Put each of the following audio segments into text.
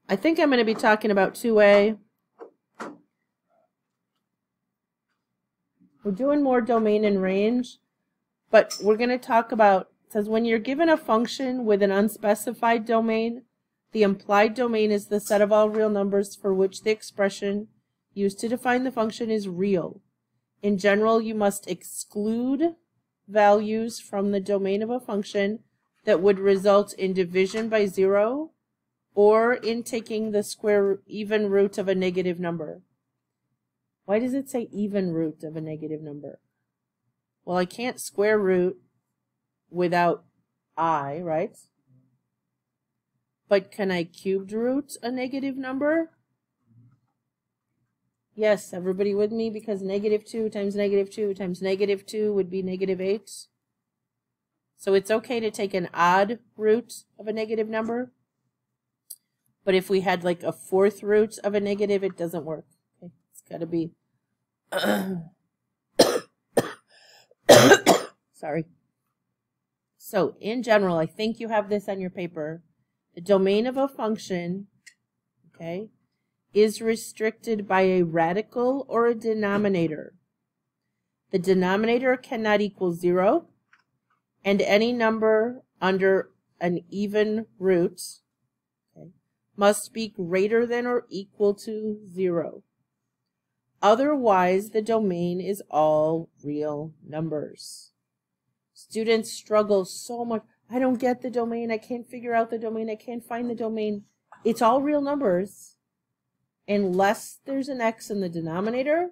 I think I'm going to be talking about 2A. We're doing more domain and range, but we're going to talk about, it says when you're given a function with an unspecified domain, the implied domain is the set of all real numbers for which the expression used to define the function is real. In general, you must exclude values from the domain of a function that would result in division by 0 or in taking the square even root of a negative number. Why does it say even root of a negative number? Well, I can't square root without I, right? But can I cubed root a negative number? Yes, everybody with me? Because negative 2 times negative 2 times negative 2 would be negative 8. So it's okay to take an odd root of a negative number. But if we had like a fourth root of a negative, it doesn't work. Okay, it's got to be... Sorry. So in general, I think you have this on your paper. The domain of a function, okay, is restricted by a radical or a denominator. The denominator cannot equal 0, and any number under an even root, okay, must be greater than or equal to 0. Otherwise, the domain is all real numbers. Students struggle so much. I don't get the domain. I can't figure out the domain. I can't find the domain. It's all real numbers unless there's an x in the denominator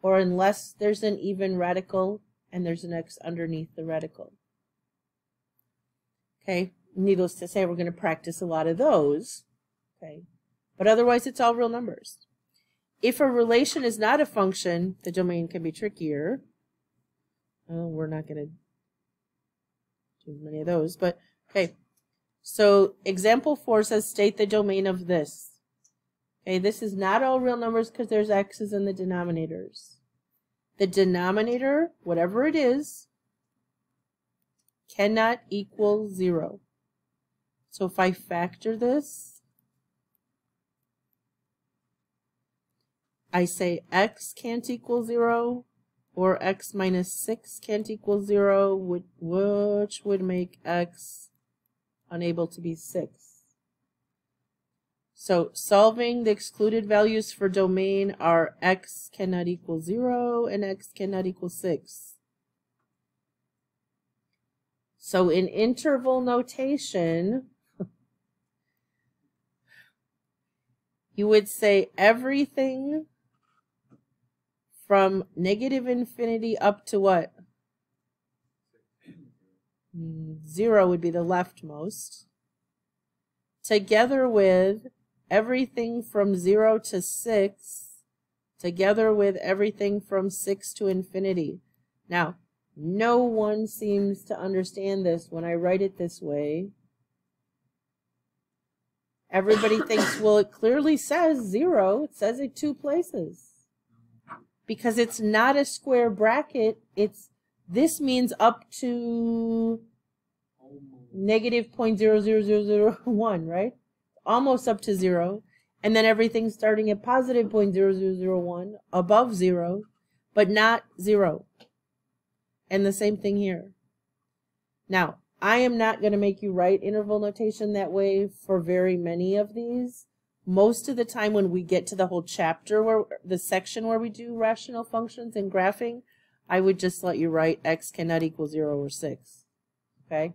or unless there's an even radical and there's an x underneath the radical. Okay, needless to say, we're going to practice a lot of those. Okay, but otherwise it's all real numbers. If a relation is not a function, the domain can be trickier. Oh, we're not going to do many of those, but okay. So example 4 says state the domain of this. Okay, this is not all real numbers because there's x's in the denominators. The denominator, whatever it is, cannot equal 0. So if I factor this, I say x can't equal 0, or x minus 6 can't equal 0, which would make x unable to be 6. So solving the excluded values for domain are x cannot equal 0 and x cannot equal 6. So in interval notation, you would say everything from negative infinity up to what? 0 would be the leftmost. Together with everything from 0 to 6. Together with everything from 6 to infinity. Now, no one seems to understand this when I write it this way. Everybody thinks, well, it clearly says 0. It says it 2 places. Because it's not a square bracket, this means up to negative 0.00001, right? Almost up to 0. And then everything starting at positive 0.0001, above 0, but not 0. And the same thing here. Now, I am not going to make you write interval notation that way for very many of these. Most of the time when we get to the whole chapter, where the section where we do rational functions and graphing, I would just let you write x cannot equal 0 or 6. Okay?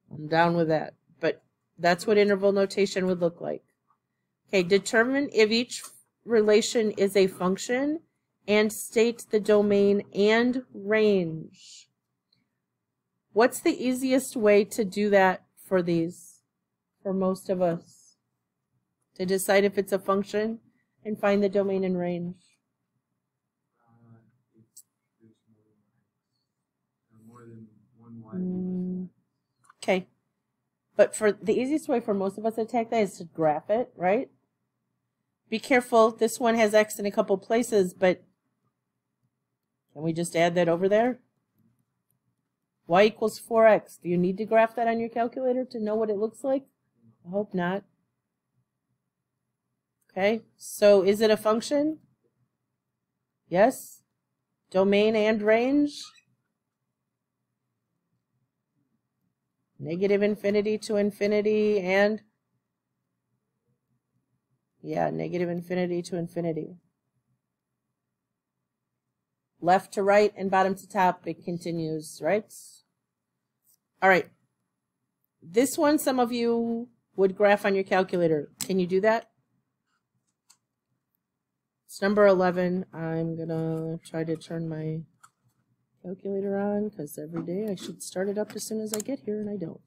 I'm down with that. But that's what interval notation would look like. Okay, determine if each relation is a function and state the domain and range. What's the easiest way to do that for these, for most of us? To decide if it's a function and find the domain and range. More than one y. Okay. But for the easiest way for most of us to attack that is to graph it, right? Be careful. This one has x in a couple places, but can we just add that over there? Y equals 4x. Do you need to graph that on your calculator to know what it looks like? I hope not. Okay, so is it a function? Yes. Domain and range? Negative infinity to infinity and? Yeah, negative infinity to infinity. Left to right and bottom to top, it continues, right? All right. This one, some of you would graph on your calculator. Can you do that? It's number 11. I'm going to try to turn my calculator on because every day I should start it up as soon as I get here, and I don't.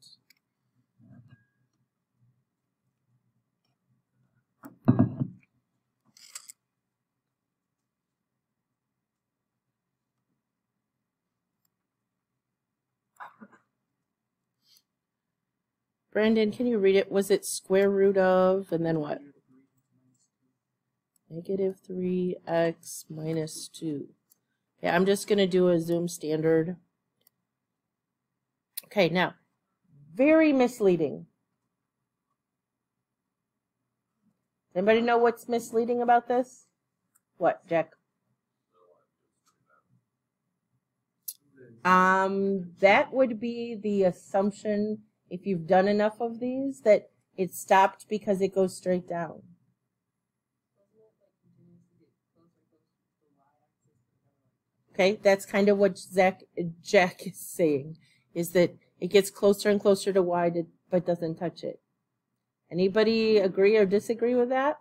Brandon, can you read it? Was it square root of, and then what? Negative 3x minus 2. Yeah, I'm just going to do a Zoom standard. Okay, now, very misleading. Anybody know what's misleading about this? What, Jack? That would be the assumption, if you've done enough of these, that it stopped because it goes straight down. Okay, that's kind of what Jack is saying, is that it gets closer and closer to y, but doesn't touch it. Anybody agree or disagree with that?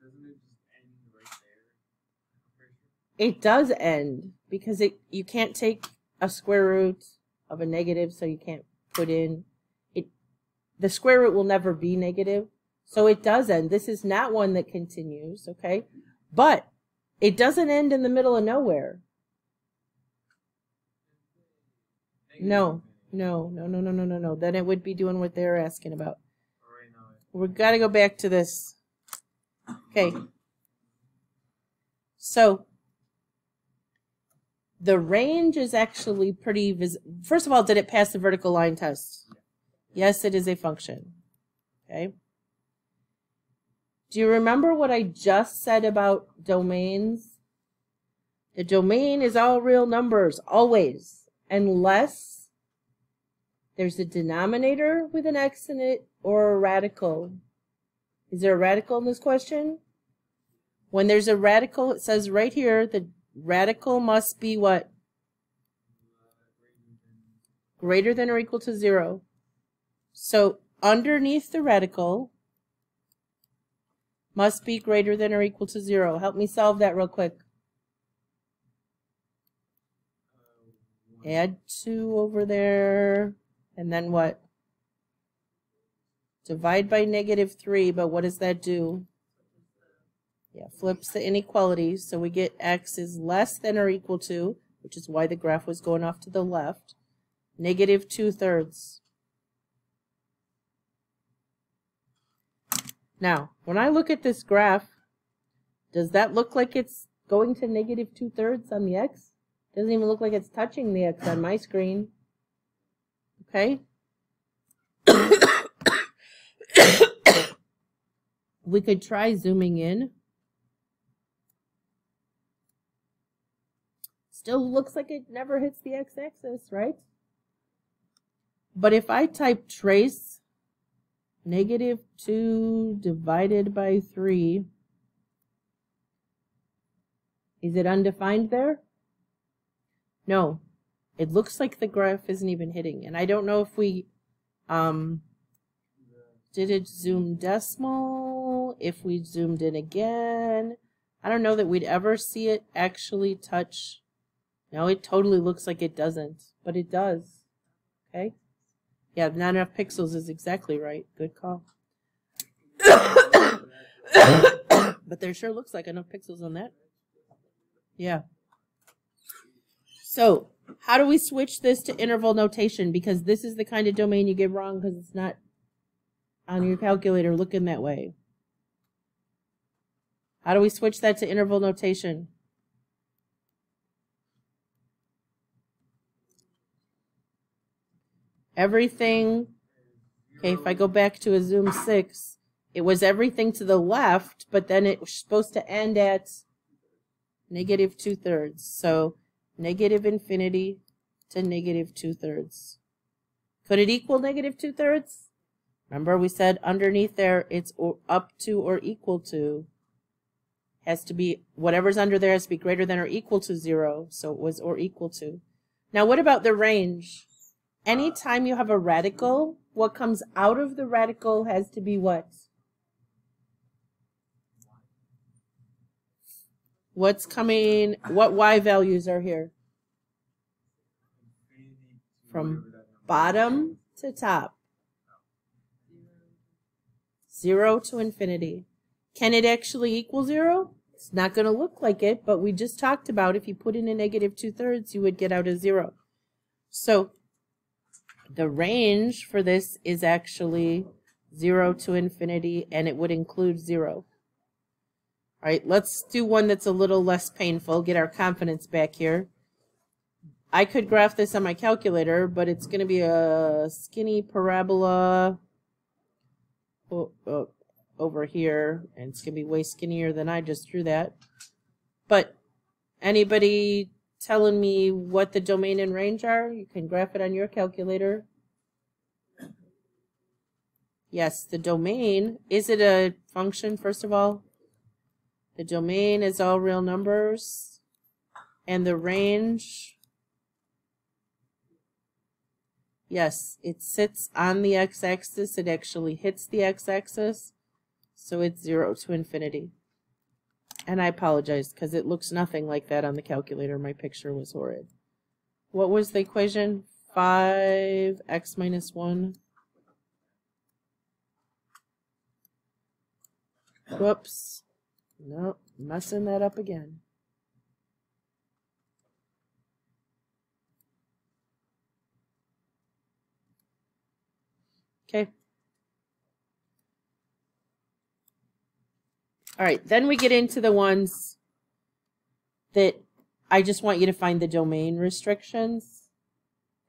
Doesn't it just end right there? It does end, because you can't take a square root of a negative, so you can't put in it. The square root will never be negative, so it does end. This is not one that continues, okay? But it doesn't end in the middle of nowhere. No. Then it would be doing what they're asking about. We've got to go back to this. Okay. So the range is actually pretty visible. First of all, did it pass the vertical line test? Yes, it is a function. Okay. Do you remember what I just said about domains? The domain is all real numbers, always, unless there's a denominator with an x in it or a radical. Is there a radical in this question? When there's a radical, it says right here, the radical must be what? Greater than or equal to 0. So underneath the radical must be greater than or equal to 0. Help me solve that real quick. Add 2 over there. And then what? Divide by negative 3, but what does that do? Yeah, flips the inequality, so we get x is less than or equal to, which is why the graph was going off to the left, negative 2/3. Now, when I look at this graph, does that look like it's going to negative 2/3 on the x? Doesn't even look like it's touching the x on my screen. Okay? We could try zooming in. Still looks like it never hits the x-axis, right? But if I type trace negative 2 divided by 3, is it undefined there? No. It looks like the graph isn't even hitting. And I don't know if we did it zoom decimal, if we zoomed in again. I don't know that we'd ever see it actually touch. No, it totally looks like it doesn't, but it does. Okay? Yeah, not enough pixels is exactly right. Good call. But there sure looks like enough pixels on that. Yeah. So, how do we switch this to interval notation? Because this is the kind of domain you get wrong because it's not on your calculator looking that way. How do we switch that to interval notation? Everything Okay, if I go back to a zoom 6, it was everything to the left, but then it was supposed to end at negative 2/3. So negative infinity to negative 2/3. Could it equal negative 2/3? Remember we said underneath there it's up to or equal to. Has to be, whatever's under there has to be greater than or equal to 0. So it was or equal to. Now what about the range? Anytime you have a radical, what comes out of the radical has to be what? What's coming, what y values are here? From bottom to top. 0 to infinity. Can it actually equal 0? It's not going to look like it, but we just talked about if you put in a negative 2/3, you would get out a 0. So the range for this is actually 0 to infinity, and it would include 0. All right, let's do one that's a little less painful, get our confidence back here. I could graph this on my calculator, but it's going to be a skinny parabola over here, and it's going to be way skinnier than I just drew that. But anybody telling me what the domain and range are? You can graph it on your calculator. Yes, the domain, is it a function, first of all? The domain is all real numbers, and the range, yes, it sits on the x-axis. It actually hits the x-axis, so it's 0 to infinity. And I apologize because it looks nothing like that on the calculator. My picture was horrid. What was the equation? 5x minus 1. Whoops. Nope, messing that up again. Okay. All right, then we get into the ones that I just want you to find the domain restrictions.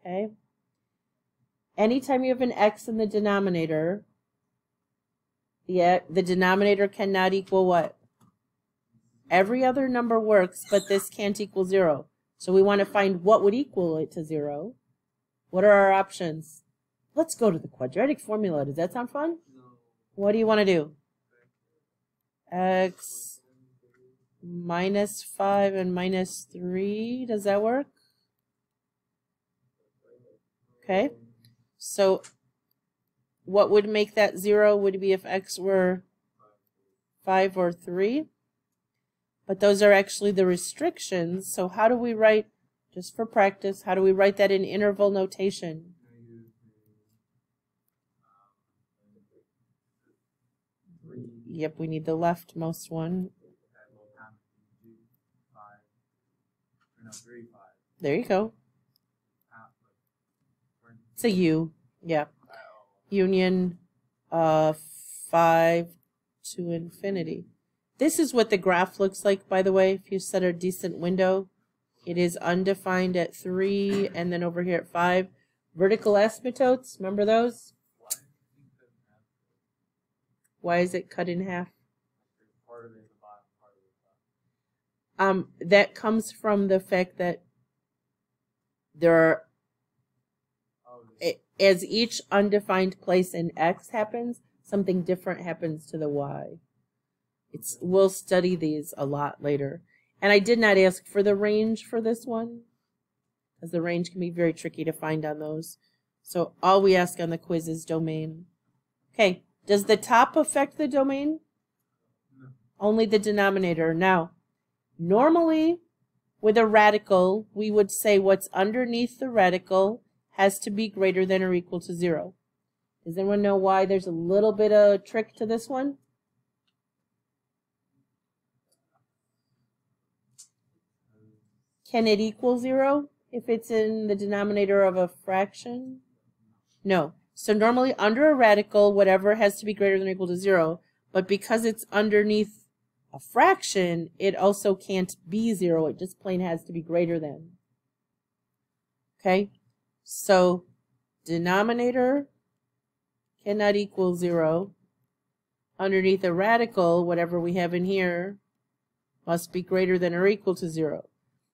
Okay. Anytime you have an x in the denominator, the denominator cannot equal what? Every other number works, but this can't equal 0. So we want to find what would equal it to 0. What are our options? Let's go to the quadratic formula. Does that sound fun? No. What do you want to do? X minus 5 and minus 3. Does that work? Okay. So what would make that 0 would be if x were 5 or 3. But those are actually the restrictions. So how do we write, just for practice, how do we write that in interval notation? Yep, we need the leftmost one. There you go. It's a U. Yeah. Union 5 to infinity. This is what the graph looks like, by the way. If you set a decent window, it is undefined at 3 and then over here at 5. Vertical asymptotes, remember those? Why is it cut in half? That comes from the fact that there are, as each undefined place in X happens, something different happens to the Y. We'll study these a lot later. And I did not ask for the range for this one, because the range can be very tricky to find on those. So all we ask on the quiz is domain. Okay, does the top affect the domain? No. Only the denominator. Now, normally with a radical, we would say what's underneath the radical has to be greater than or equal to 0. Does anyone know why there's a little bit of a trick to this one? Can it equal 0 if it's in the denominator of a fraction? No. So normally under a radical, whatever has to be greater than or equal to 0. But because it's underneath a fraction, it also can't be 0. It just plain has to be greater than. Okay? So denominator cannot equal 0. Underneath a radical, whatever we have in here must be greater than or equal to 0.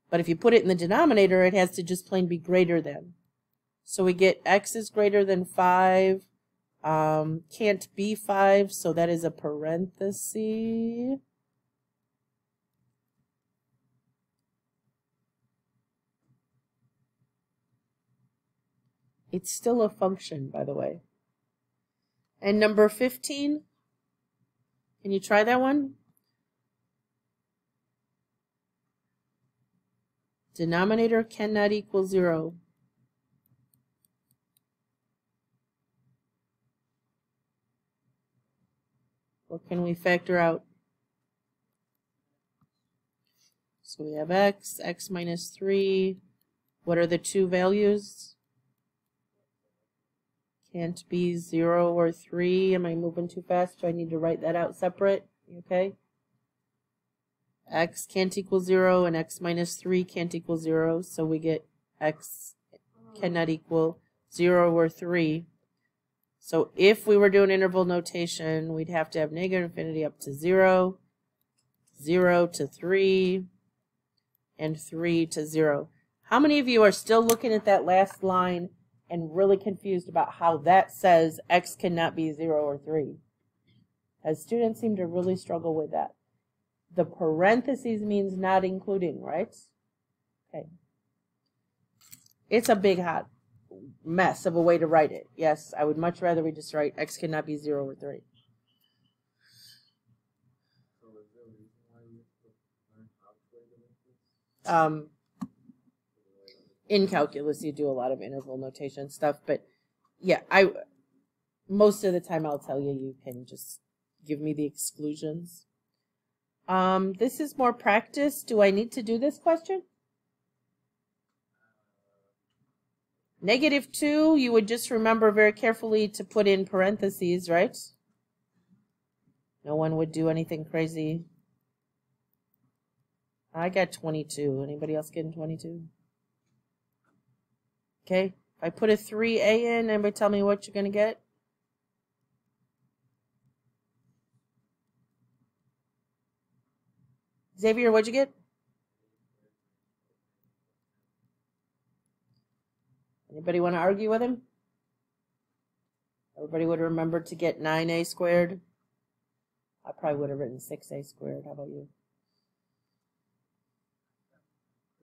But if you put it in the denominator, it has to just plain be greater than. So we get x is greater than 5. Can't be 5, so that is a parenthesis. It's still a function, by the way. And number 15, can you try that one? Denominator cannot equal 0. What can we factor out? So we have x minus 3. What are the two values? Can't be 0 or 3. Am I moving too fast? Do I need to write that out separate? Okay. X can't equal 0 and x minus 3 can't equal 0. So we get x cannot equal 0 or 3. So if we were doing interval notation, we'd have to have negative infinity up to 0, 0 to 3, and 3 to 0. How many of you are still looking at that last line and really confused about how that says x cannot be 0 or 3? As students seem to really struggle with that. The parentheses means not including, right? Okay. It's a big hot mess of a way to write it. Yes, I would much rather we just write x cannot be 0 or 3. So is there a reason why you have to learn how to write it like this? In calculus, you do a lot of interval notation stuff, but yeah, most of the time I'll tell you, you can just give me the exclusions. This is more practice. Do I need to do this question? -2, you would just remember very carefully to put in parentheses, right? No one would do anything crazy. I got 22. Anybody else getting 22? Okay. If I put a 3a in, anybody tell me what you're going to get? Xavier, what'd you get? Anybody want to argue with him? Everybody would remember to get 9a squared. I probably would have written 6a squared. How about you?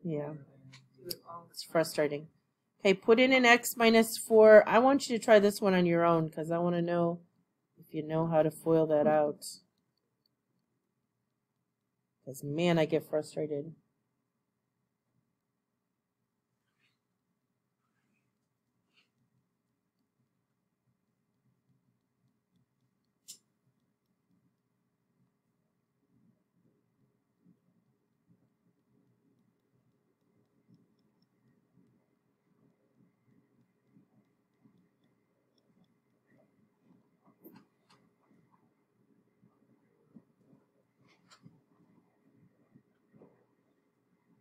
Yeah. It's frustrating. Okay, put in an x minus 4. I want you to try this one on your own because I want to know if you know how to FOIL that out. Because, man, I get frustrated.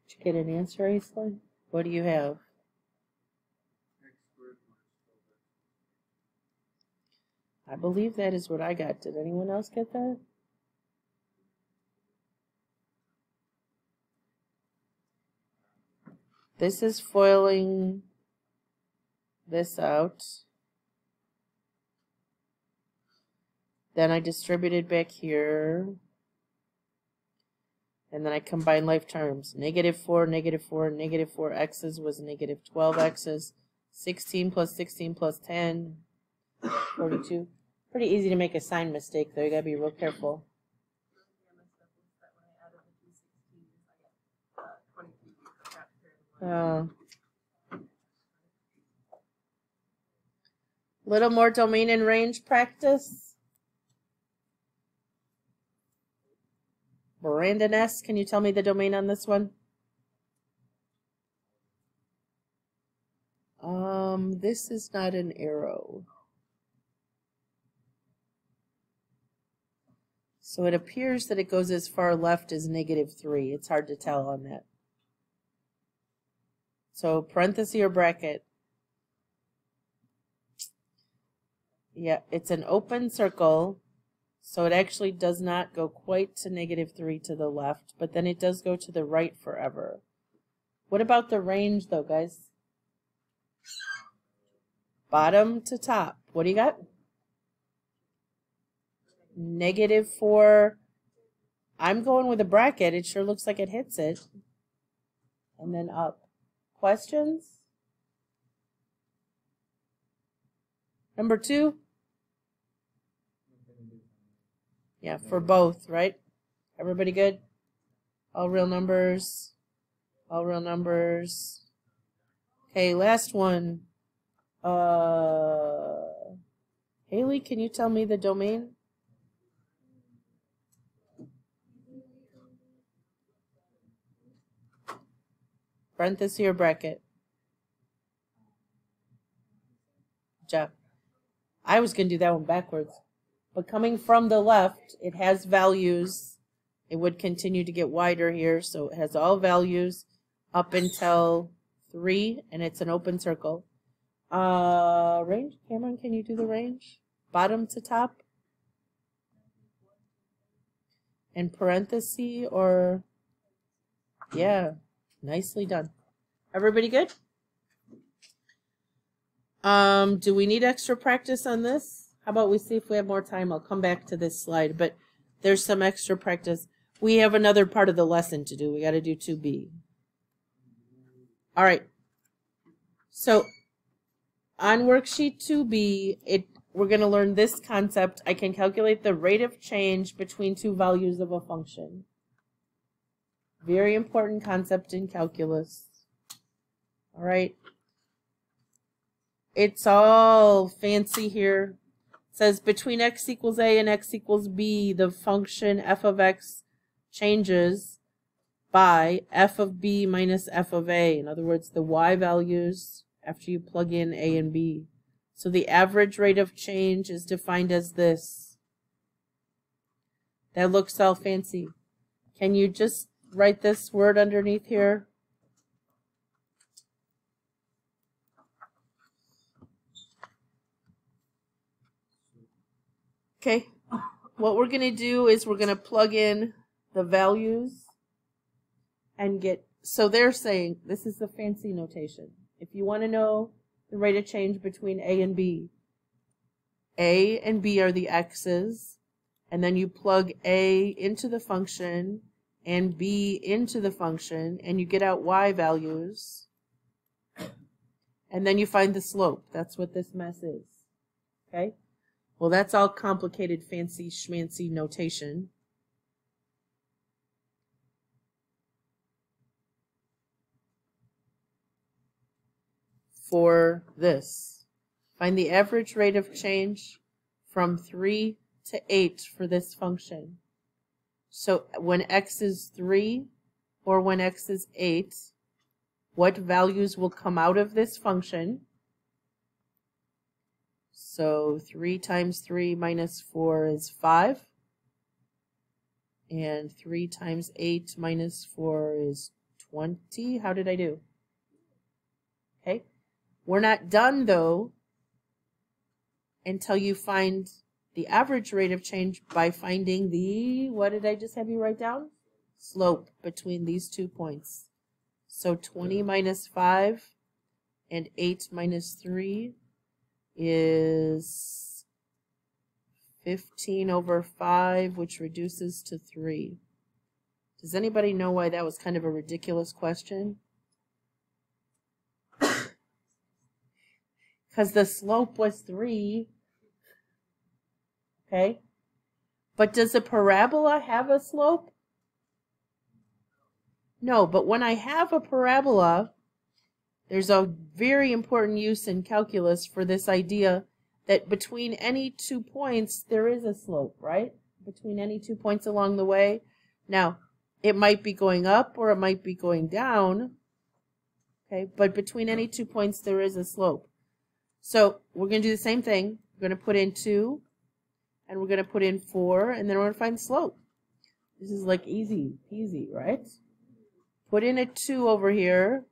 Did you get an answer, Aislinn? What do you have? X squared minus 12x. I believe that is what I got. Did anyone else get that? This is foiling this out. Then I distributed back here. And then I combine life terms. -4, -4, -4 x's was -12 x's. 16 plus 16 plus 10. 42. Pretty easy to make a sign mistake, though. You gotta be real careful. Little more domain and range practice. Brandon S., can you tell me the domain on this one? This is not an arrow. So it appears that it goes as far left as -3. It's hard to tell on that. So parenthesis or bracket? Yeah, it's an open circle, so it actually does not go quite to -3 to the left, but then it does go to the right forever. What about the range, though, guys? Bottom to top. What do you got? -4. I'm going with a bracket. It sure looks like it hits it. And then up. Questions? Number 2? Yeah, for both, right? Everybody good? All real numbers. All real numbers. Okay, last one. Haley, can you tell me the domain? Parenthesis or bracket? Jeff. I was going to do that one backwards. But coming from the left, it has values. It would continue to get wider here, so it has all values up until 3, and it's an open circle. Range? Cameron, can you do the range? Bottom to top? And parenthesis or... Yeah, nicely done. Everybody good? Do we need extra practice on this? How about we see if we have more time? I'll come back to this slide, but there's some extra practice. We have another part of the lesson to do. We got to do 2B. All right. So on worksheet 2B, we're going to learn this concept. I can calculate the rate of change between two values of a function. Very important concept in calculus. All right. It's all fancy here. It says between x equals a and x equals b, the function f of x changes by f of b minus f of a. In other words, the y values after you plug in a and b. So the average rate of change is defined as this. That looks all fancy. Can you just write this word underneath here? Okay, what we're going to do is we're going to plug in the values and get, so they're saying, this is the fancy notation. If you want to know the rate of change between A and B are the x's, and then you plug A into the function and B into the function, and you get out y values, and then you find the slope. That's what this mess is, okay? Well, that's all complicated, fancy, schmancy notation. For this, find the average rate of change from 3 to 8 for this function. So when x is 3 or when x is 8, what values will come out of this function? So 3 times 3 minus 4 is 5. And 3 times 8 minus 4 is 20. How did I do? Okay. We're not done, though, until you find the average rate of change by finding the, what did I just have you write down? Slope between these 2 points. So 20 minus 5 and 8 minus 3 is 15 over 5, which reduces to 3. Does anybody know why that was kind of a ridiculous question? Because the slope was 3. Okay? But does a parabola have a slope? No, but when I have a parabola, there's a very important use in calculus for this idea that between any 2 points, there is a slope, right? Between any 2 points along the way. Now, it might be going up or it might be going down. Okay, but between any 2 points, there is a slope. So we're going to do the same thing. We're going to put in 2, and we're going to put in 4, and then we're going to find the slope. This is like easy peasy, right? Put in a 2 over here.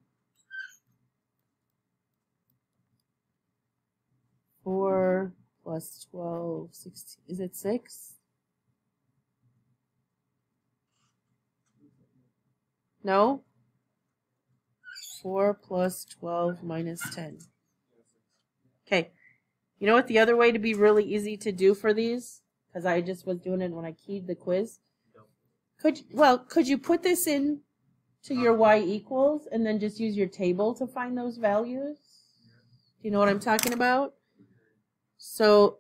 4 plus 12, 16. Is it 6? No? 4 plus 12 minus 10. Okay. You know what the other way to be really easy to do for these? Because I just was doing it when I keyed the quiz. Could you put this in to your y equals and then just use your table to find those values? Do you know what I'm talking about? So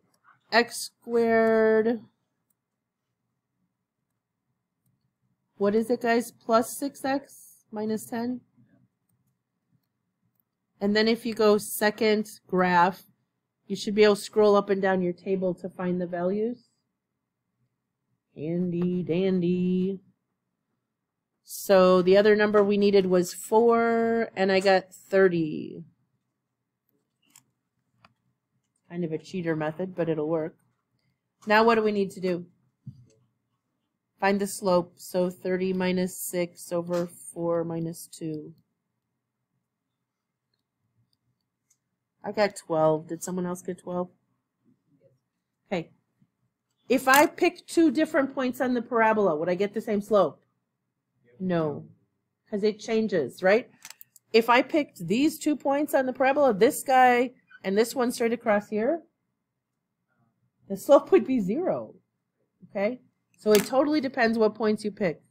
x squared, what is it, guys? Plus 6x minus 10? And then if you go second graph, you should be able to scroll up and down your table to find the values. Handy dandy. So the other number we needed was 4, and I got 30. Kind of a cheater method, but it'll work. Now what do we need to do? Find the slope. So 30 minus 6 over 4 minus 2. I got 12. Did someone else get 12? Okay. If I pick 2 different points on the parabola, would I get the same slope? No, because it changes, right? If I picked these 2 points on the parabola, this guy and this one straight across here, the slope would be 0. Okay? So it totally depends what points you pick.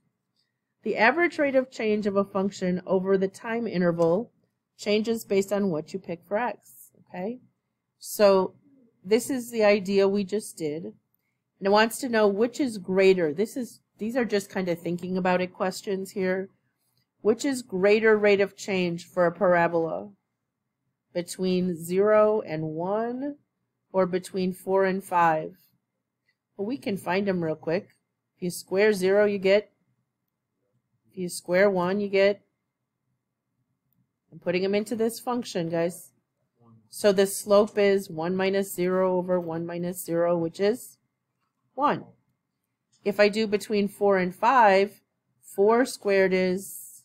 The average rate of change of a function over the time interval changes based on what you pick for x. Okay? So this is the idea we just did. And it wants to know which is greater. These are just kind of thinking about it questions here. Which is greater rate of change for a parabola? Between 0 and 1 or between 4 and 5? Well, we can find them real quick. If you square 0, you get. If you square 1, you get. I'm putting them into this function, guys. So the slope is 1 minus 0 over 1 minus 0, which is 1. If I do between 4 and 5, 4 squared is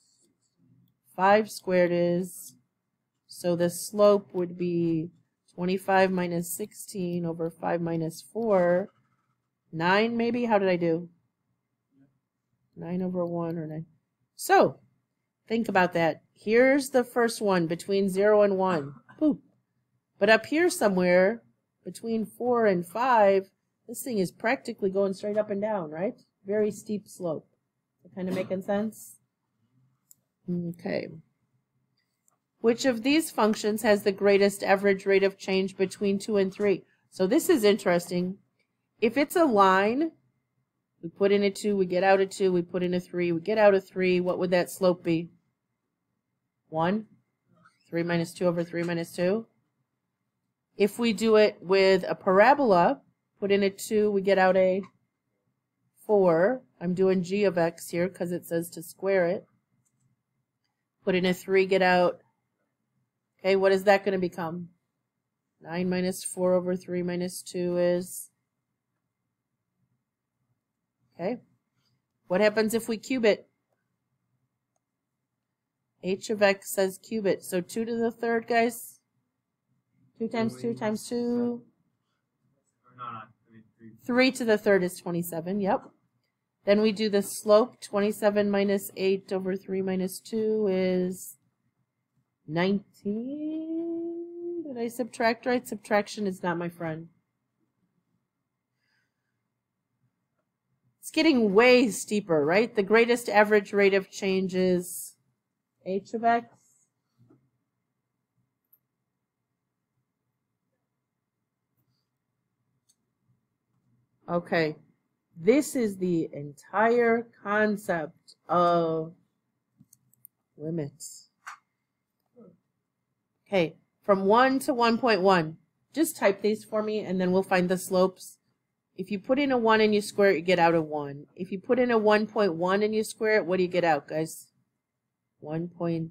5 squared is. So the slope would be 25 minus 16 over 5 minus 4. 9 maybe? How did I do? 9 over 1 or 9. So think about that. Here's the first one between 0 and 1. Boop. But up here somewhere between 4 and 5, this thing is practically going straight up and down, right? Very steep slope. That kind of making sense? Okay. Which of these functions has the greatest average rate of change between 2 and 3? So this is interesting. If it's a line, we put in a 2, we get out a 2, we put in a 3, we get out a 3, what would that slope be? 1? 3 minus 2 over 3 minus 2? If we do it with a parabola, put in a 2, we get out a 4. I'm doing g of x here because it says to square it. Put in a 3, get out. Okay, what is that going to become? 9 minus 4 over 3 minus 2 is... Okay. What happens if we cube it? H of x says cube it. So 2 to the third, guys? 2 times 2 times 2. 3 to the third is 27, yep. Then we do the slope. 27 minus 8 over 3 minus 2 is 19. Did I subtract right? Subtraction is not my friend. It's getting way steeper, right? The greatest average rate of change is h of x. Okay, this is the entire concept of limits. Okay, from 1 to 1.1, just type these for me and then we'll find the slopes. If you put in a 1 and you square it, you get out a 1. If you put in a 1.1 and you square it, what do you get out, guys? 1.01?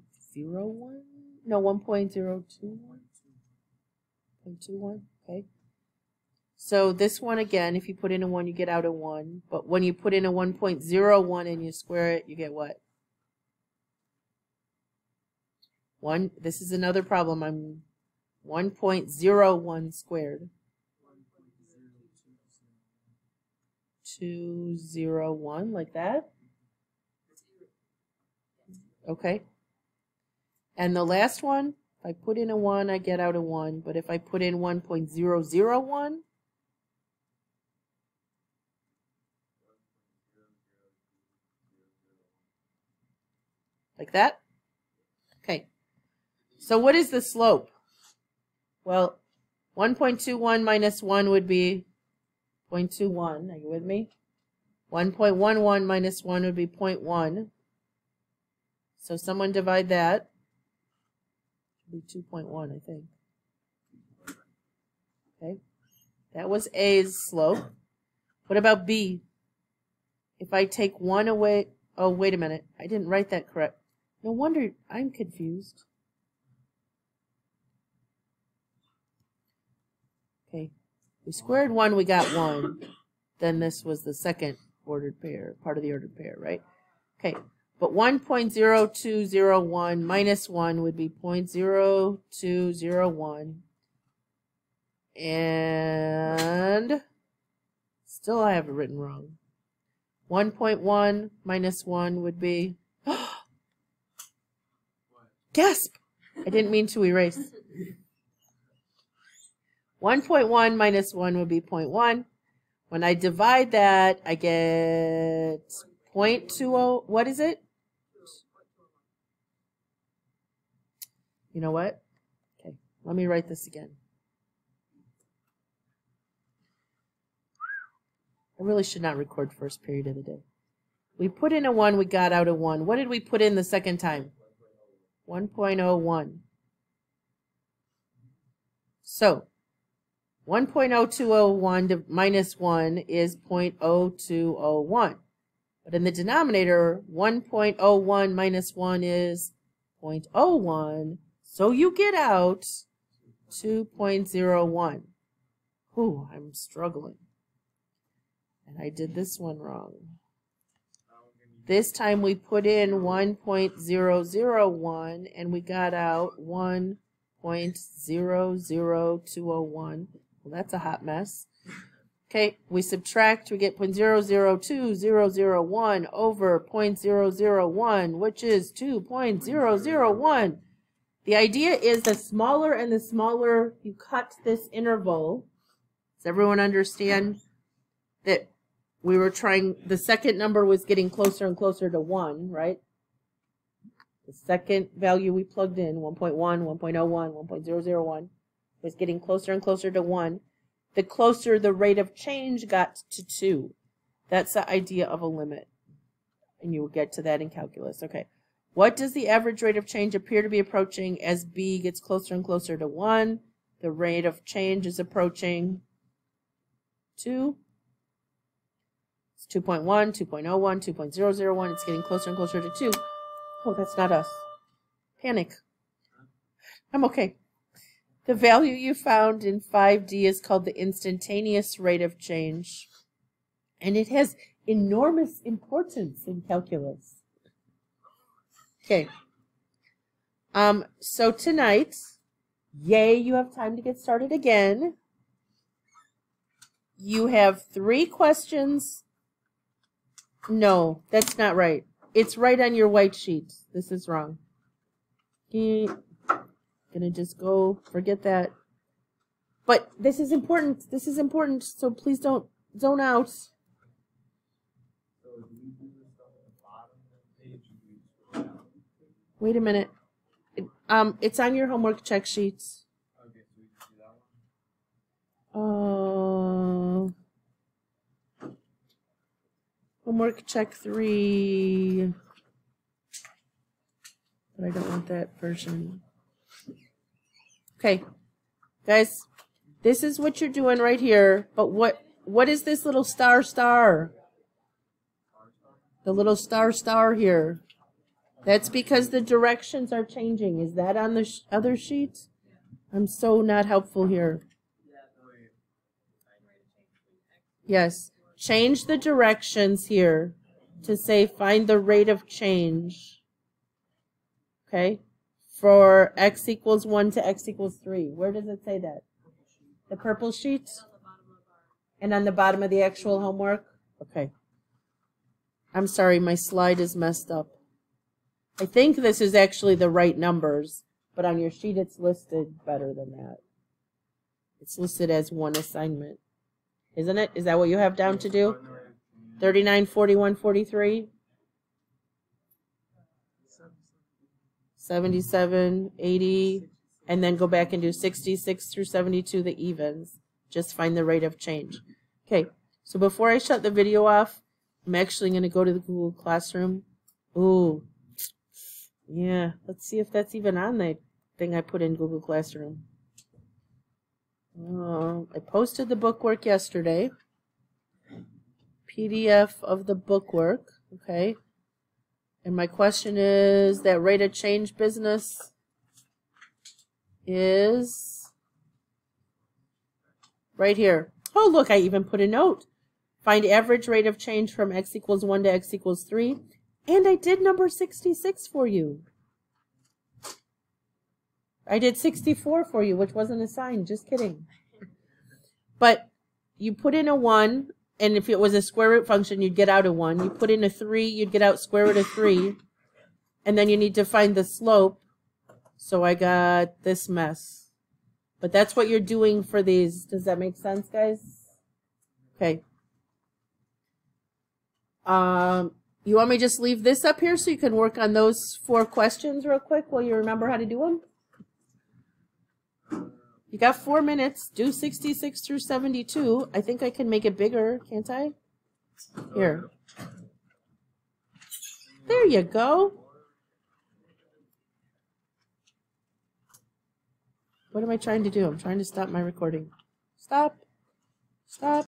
No, 1.021? 0.21, okay. So this one again, if you put in a 1, you get out a 1. But when you put in a 1.01 and you square it, you get what? 1. This is another problem. I'm 1.01 squared. 2, 0, 1, like that. Okay. And the last one, if I put in a 1, I get out a 1. But if I put in 1.001, like that. Okay. So what is the slope? Well, 1.21 minus 1 would be 0.21. Are you with me? 1.11 minus 1 would be 0.1. So someone divide that. It should be 2.1, I think. Okay. That was A's slope. What about B? If I take 1 away... Oh, wait a minute. I didn't write that correct. No wonder I'm confused. Okay. We squared 1, we got 1. Then this was the second ordered pair, part of the ordered pair, right? Okay. But 1.0201 minus 1 would be 0.0201. And still I have it written wrong. 1.1 minus 1 would be... Gasp! I didn't mean to erase. 1.1 minus 1 would be 0.1. When I divide that, I get 0.20. What is it? You know what? Okay, let me write this again. I really should not record first period of the day. We put in a 1, we got out a 1. What did we put in the second time? 1.01. So, 1.0201 minus 1 is 0.0201. But in the denominator, 1.01 minus 1 is 0.01. So you get out 2.01. Whew, I'm struggling. And I did this one wrong. This time we put in 1.001 and we got out 1.00201. Well, that's a hot mess. Okay, we subtract, we get 0.002001 over 0.001, which is 2.001. The idea is the smaller and the smaller you cut this interval. Does everyone understand that we were trying, the second number was getting closer and closer to 1, right? The second value we plugged in, 1.1, 1.01, 1.001, was getting closer and closer to 1. The closer the rate of change got to 2. That's the idea of a limit. And you will get to that in calculus. Okay. What does the average rate of change appear to be approaching as B gets closer and closer to 1? The rate of change is approaching 2. It's 2.1, 2.01, 2.001. It's getting closer and closer to 2. Oh, that's not us. Panic. I'm okay. The value you found in 5D is called the instantaneous rate of change. And it has enormous importance in calculus. Okay. So tonight, yay, you have time to get started again. You have 3 questions. No, that's not right. It's right on your white sheet. This is wrong. Gonna just go, forget that. But this is important. This is important, so please don't zone out. So do we do this on the bottom of the page? Do we scroll down? Wait a minute. It's on your homework check sheets. Okay, so we can do that one. Homework check 3. But I don't want that version. Okay, guys, this is what you're doing right here. But what is this little star? The little star here. That's because the directions are changing. Is that on the other sheet? I'm so not helpful here. Yes, change the directions here to say find the rate of change. Okay, for x equals 1 to x equals 3. Where does it say that? The purple sheet? And on the bottom of the actual homework? Okay. I'm sorry, my slide is messed up. I think this is actually the right numbers, but on your sheet it's listed better than that. It's listed as one assignment. Isn't it? Is that what you have down to do? 39, 41, 43? 77, 80, and then go back and do 66 through 72, the evens. Just find the rate of change. Okay, so before I shut the video off, I'm actually going to go to the Google Classroom. Ooh, yeah, let's see if that's even on that thing I put in Google Classroom. I posted the bookwork yesterday. PDF of the bookwork, okay? And my question is, that rate of change business is right here. Oh, look, I even put a note. Find average rate of change from x equals 1 to x equals 3. And I did number 66 for you. I did 64 for you, which wasn't assigned. Just kidding. But you put in a 1, and if it was a square root function, you'd get out a 1. You put in a 3, you'd get out square root of 3. And then you need to find the slope. So I got this mess. But that's what you're doing for these. Does that make sense, guys? Okay. You want me to just leave this up here so you can work on those 4 questions real quick while you remember how to do them? You got 4 minutes. Do 66 through 72. I think I can make it bigger, can't I? Here. There you go. What am I trying to do? I'm trying to stop my recording. Stop. Stop.